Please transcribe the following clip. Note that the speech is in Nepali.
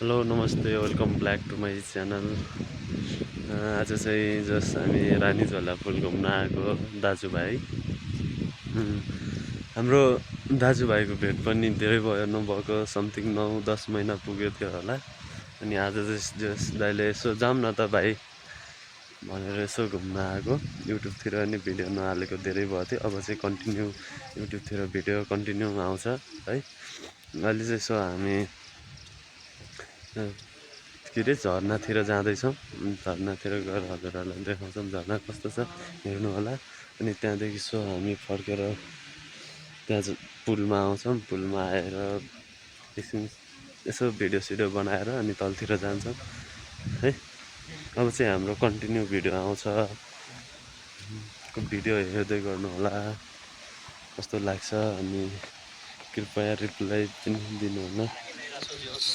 हेलो नमस्ते welcome back to my channel. आज चाहिँ जस्ट हामी रानीझोला पुल घुम्न आएको दाजुभाइ। हाम्रो दाजुभाइको भेट पनि धेरै भयो नभएको समथिङ 9-10 महिना पुग्यो थियो होला। अनि आज चाहिँ जस्ट दाइले यसो जाऊँ न त भाइ भनेर यसो घुम्न आएको। युट्युबतिर पनि भिडियो नहालेको धेरै भयो थियो, अब चाहिँ कन्टिन्यू युट्युबतिर भिडियो कन्टिन्यू आउँछ है। अहिले चाहिँ यसो हामी के अरे झरनातिर जाँदैछौँ। झरनातिर गएर हजुरहरूलाई देखाउँछौँ झरना कस्तो छ हेर्नु होला। अनि त्यहाँदेखि यसो हामी फर्केर त्यहाँ पुलमा आउँछौँ। पुलमा आएर एकछिन यसो भिडियो सिडियो बनाएर अनि तलतिर जान्छौँ है। अब चाहिँ हाम्रो कन्टिन्यू भिडियो आउँछ, भिडियो हेर्दै गर्नु होला कस्तो लाग्छ। अनि कृपया रिप्लाई पनि दिनु होला।